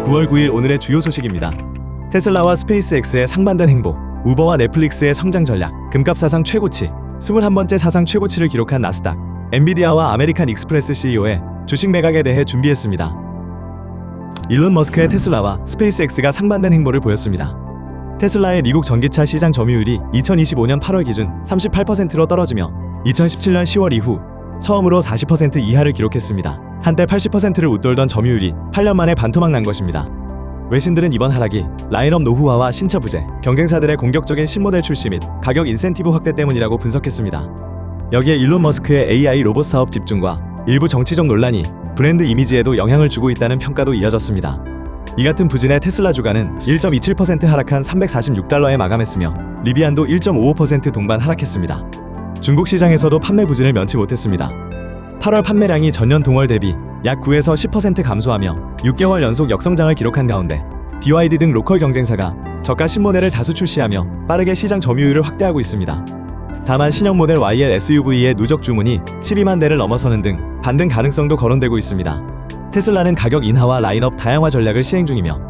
9월 9일 오늘의 주요 소식입니다. 테슬라와 스페이스X의 상반된 행보, 우버와 넷플릭스의 성장 전략, 금값 사상 최고치, 21번째 사상 최고치를 기록한 나스닥, 엔비디아와 아메리칸 익스프레스 CEO의 주식 매각에 대해 준비했습니다. 일론 머스크의 테슬라와 스페이스X가 상반된 행보를 보였습니다. 테슬라의 미국 전기차 시장 점유율이 2025년 8월 기준 38%로 떨어지며 2017년 10월 이후 처음으로 40% 이하를 기록했습니다. 한때 80%를 웃돌던 점유율이 8년 만에 반토막 난 것입니다. 외신들은 이번 하락이 라인업 노후화와 신차 부재, 경쟁사들의 공격적인 신모델 출시 및 가격 인센티브 확대 때문이라고 분석했습니다. 여기에 일론 머스크의 AI 로봇 사업 집중과 일부 정치적 논란이 브랜드 이미지에도 영향을 주고 있다는 평가도 이어졌습니다. 이 같은 부진에 테슬라 주가는 1.27% 하락한 $346에 마감했으며 리비안도 1.55% 동반 하락했습니다. 중국 시장에서도 판매 부진을 면치 못했습니다. 8월 판매량이 전년 동월 대비 약 9에서 10% 감소하며 6개월 연속 역성장을 기록한 가운데 BYD 등 로컬 경쟁사가 저가 신모델을 다수 출시하며 빠르게 시장 점유율을 확대하고 있습니다. 다만 신형 모델 YL SUV의 누적 주문이 12만 대를 넘어서는 등 반등 가능성도 거론되고 있습니다. 테슬라는 가격 인하와 라인업 다양화 전략을 시행 중이며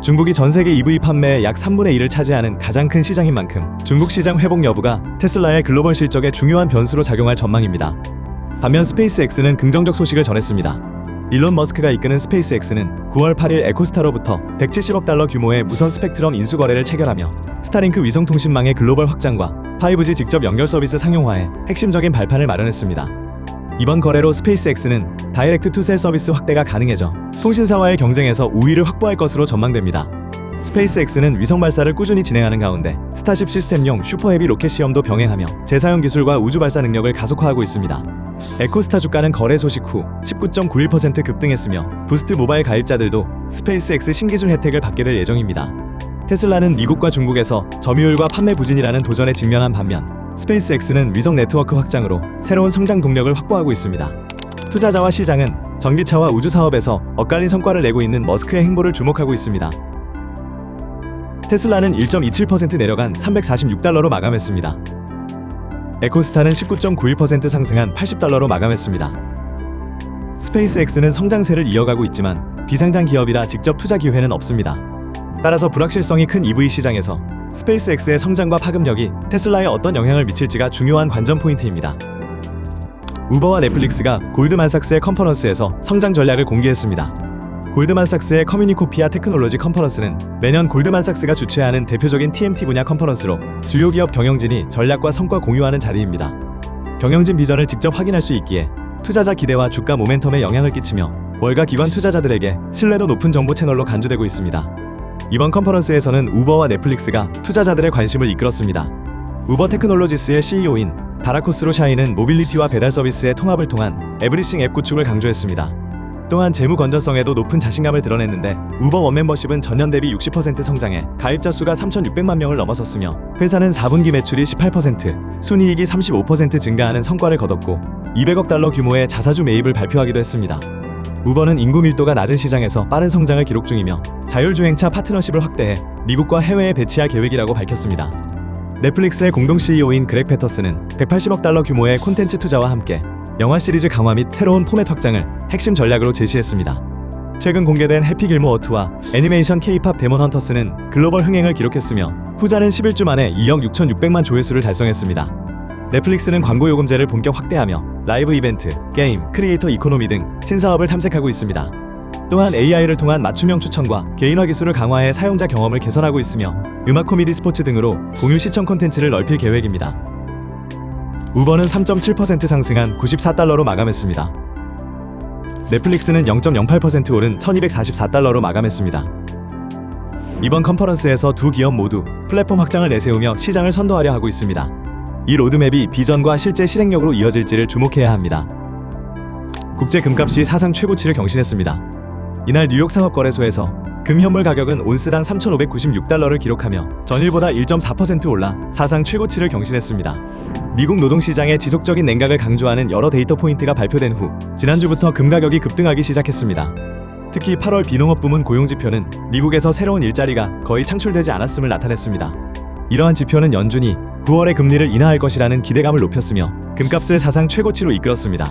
중국이 전세계 EV 판매의 약 3분의 1을 차지하는 가장 큰 시장인 만큼 중국 시장 회복 여부가 테슬라의 글로벌 실적에 중요한 변수로 작용할 전망입니다. 반면 스페이스X는 긍정적 소식을 전했습니다. 일론 머스크가 이끄는 스페이스X는 9월 8일 에코스타로부터 $170억 규모의 무선 스펙트럼 인수 거래를 체결하며 스타링크 위성통신망의 글로벌 확장과 5G 직접 연결 서비스 상용화에 핵심적인 발판을 마련했습니다. 이번 거래로 스페이스X는 다이렉트 투 셀 서비스 확대가 가능해져 통신사와의 경쟁에서 우위를 확보할 것으로 전망됩니다. 스페이스X는 위성 발사를 꾸준히 진행하는 가운데 스타쉽 시스템용 슈퍼헤비 로켓 시험도 병행하며 재사용 기술과 우주 발사 능력을 가속화하고 있습니다. 에코스타 주가는 거래 소식 후 19.91% 급등했으며 부스트 모바일 가입자들도 스페이스X 신기술 혜택을 받게 될 예정입니다. 테슬라는 미국과 중국에서 점유율과 판매 부진이라는 도전에 직면한 반면 스페이스X는 위성 네트워크 확장으로 새로운 성장 동력을 확보하고 있습니다. 투자자와 시장은 전기차와 우주 사업에서 엇갈린 성과를 내고 있는 머스크의 행보를 주목하고 있습니다. 테슬라는 1.27% 내려간 $346로 마감했습니다. 에코스타는 19.91% 상승한 $80로 마감했습니다. 스페이스X는 성장세를 이어가고 있지만 비상장 기업이라 직접 투자 기회는 없습니다. 따라서 불확실성이 큰 EV 시장에서 스페이스X의 성장과 파급력이 테슬라에 어떤 영향을 미칠지가 중요한 관전 포인트입니다. 우버와 넷플릭스가 골드만삭스의 컨퍼런스에서 성장 전략을 공개했습니다. 골드만삭스의 커뮤니코피아 테크놀로지 컨퍼런스는 매년 골드만삭스가 주최하는 대표적인 TMT 분야 컨퍼런스로 주요 기업 경영진이 전략과 성과 공유하는 자리입니다. 경영진 비전을 직접 확인할 수 있기에 투자자 기대와 주가 모멘텀에 영향을 끼치며 월가 기관 투자자들에게 신뢰도 높은 정보 채널로 간주되고 있습니다. 이번 컨퍼런스에서는 우버와 넷플릭스가 투자자들의 관심을 이끌었습니다. 우버 테크놀로지스의 CEO인 다라코스 로샤이는 모빌리티와 배달 서비스의 통합을 통한 에브리싱 앱 구축을 강조했습니다. 또한 재무 건전성에도 높은 자신감을 드러냈는데 우버 원 멤버십은 전년 대비 60% 성장해 가입자 수가 3,600만 명을 넘어섰으며 회사는 4분기 매출이 18%, 순이익이 35% 증가하는 성과를 거뒀고 $200억 규모의 자사주 매입을 발표하기도 했습니다. 우버는 인구 밀도가 낮은 시장에서 빠른 성장을 기록 중이며 자율주행차 파트너십을 확대해 미국과 해외에 배치할 계획이라고 밝혔습니다. 넷플릭스의 공동 CEO인 그렉 패터슨은 $180억 규모의 콘텐츠 투자와 함께 영화 시리즈 강화 및 새로운 포맷 확장을 핵심 전략으로 제시했습니다. 최근 공개된 해피 길모어 2와 애니메이션 K-팝 데몬 헌터스는 글로벌 흥행을 기록했으며 후자는 11주 만에 2억 6,600만 조회수를 달성했습니다. 넷플릭스는 광고 요금제를 본격 확대하며 라이브 이벤트, 게임, 크리에이터 이코노미 등 신사업을 탐색하고 있습니다. 또한 AI를 통한 맞춤형 추천과 개인화 기술을 강화해 사용자 경험을 개선하고 있으며 음악, 코미디, 스포츠 등으로 공유 시청 콘텐츠를 넓힐 계획입니다. 우버는 3.7% 상승한 $94로 마감했습니다. 넷플릭스는 0.08% 오른 $1,244로 마감했습니다. 이번 컨퍼런스에서 두 기업 모두 플랫폼 확장을 내세우며 시장을 선도하려 하고 있습니다. 이 로드맵이 비전과 실제 실행력으로 이어질지를 주목해야 합니다. 국제 금값이 사상 최고치를 경신했습니다. 이날 뉴욕 상업거래소에서 금 현물 가격은 온스당 $3,596를 기록하며 전일보다 1.4% 올라 사상 최고치를 경신했습니다. 미국 노동시장의 지속적인 냉각을 강조하는 여러 데이터 포인트가 발표된 후 지난주부터 금 가격이 급등하기 시작했습니다. 특히 8월 비농업 부문 고용지표는 미국에서 새로운 일자리가 거의 창출되지 않았음을 나타냈습니다. 이러한 지표는 연준이 9월에 금리를 인하할 것이라는 기대감을 높였으며 금값을 사상 최고치로 이끌었습니다.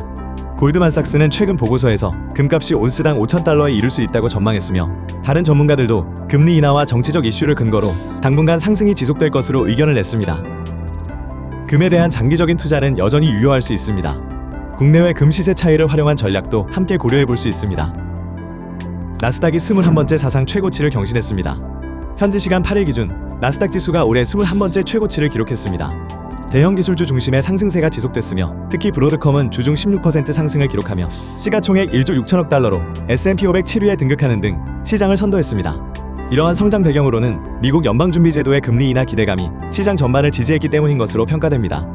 골드만삭스는 최근 보고서에서 금값이 온스당 5,000달러에 이를 수 있다고 전망했으며 다른 전문가들도 금리 인하와 정치적 이슈를 근거로 당분간 상승이 지속될 것으로 의견을 냈습니다. 금에 대한 장기적인 투자는 여전히 유효할 수 있습니다. 국내외 금 시세 차이를 활용한 전략도 함께 고려해 볼 수 있습니다. 나스닥이 21번째 사상 최고치를 경신했습니다. 현지 시간 8일 기준 나스닥 지수가 올해 21번째 최고치를 기록했습니다. 대형 기술주 중심의 상승세가 지속됐으며 특히 브로드컴은 주중 16% 상승을 기록하며 시가총액 1조 6천억 달러로 S&P 500 7위에 등극하는 등 시장을 선도했습니다. 이러한 성장 배경으로는 미국 연방준비제도의 금리 인하 기대감이 시장 전반을 지지했기 때문인 것으로 평가됩니다.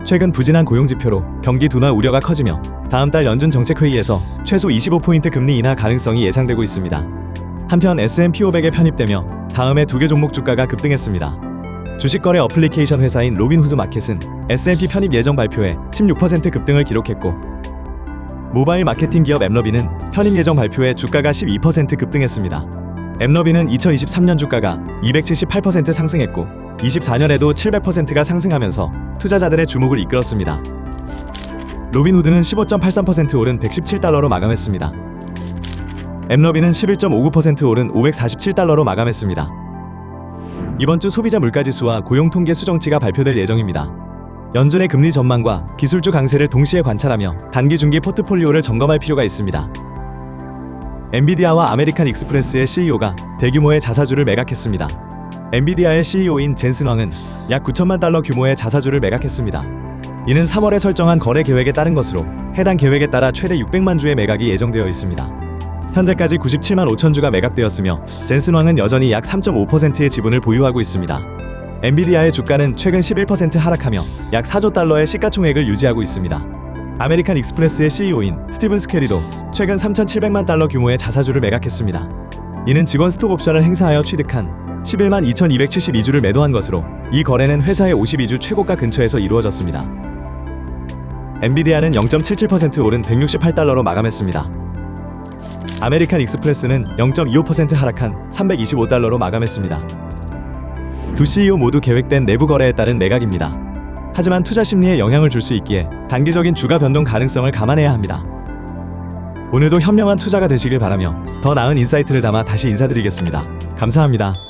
최근 부진한 고용지표로 경기 둔화 우려가 커지며 다음 달 연준 정책회의에서 최소 25포인트 금리 인하 가능성이 예상되고 있습니다. 한편 S&P 500에 편입되며 다음해 2개 종목 주가가 급등했습니다. 주식거래 어플리케이션 회사인 로빈후드 마켓은 S&P 편입 예정 발표에 16% 급등을 기록했고 모바일 마케팅 기업 엠러비는 편입 예정 발표에 주가가 12% 급등했습니다. 엠러비는 2023년 주가가 278% 상승했고 24년에도 700%가 상승하면서 투자자들의 주목을 이끌었습니다. 로빈후드는 15.83% 오른 117달러로 마감했습니다. 엠러비는 11.59% 오른 547달러로 마감했습니다. 이번 주 소비자 물가지수와 고용통계 수정치가 발표될 예정입니다. 연준의 금리 전망과 기술주 강세를 동시에 관찰하며 단기 중기 포트폴리오를 점검할 필요가 있습니다. 엔비디아와 아메리칸 익스프레스의 CEO가 대규모의 자사주를 매각했습니다. 엔비디아의 CEO인 젠슨 황은 약 9천만 달러 규모의 자사주를 매각했습니다. 이는 3월에 설정한 거래 계획에 따른 것으로 해당 계획에 따라 최대 600만 주의 매각이 예정되어 있습니다. 현재까지 97만 5천 주가 매각되었으며 젠슨 황은 여전히 약 3.5%의 지분을 보유하고 있습니다. 엔비디아의 주가는 최근 11% 하락하며 약 4조 달러의 시가총액을 유지하고 있습니다. 아메리칸 익스프레스의 CEO인 스티븐 스케리도 최근 3,700만 달러 규모의 자사주를 매각했습니다. 이는 직원 스톡옵션을 행사하여 취득한 11만 2,272주를 매도한 것으로 이 거래는 회사의 52주 최고가 근처에서 이루어졌습니다. 엔비디아는 0.77% 오른 168달러로 마감했습니다. 아메리칸 익스프레스는 0.25% 하락한 325달러로 마감했습니다. 두 CEO 모두 계획된 내부 거래에 따른 매각입니다. 하지만 투자 심리에 영향을 줄 수 있기에 단기적인 주가 변동 가능성을 감안해야 합니다. 오늘도 현명한 투자가 되시길 바라며 더 나은 인사이트를 담아 다시 인사드리겠습니다. 감사합니다.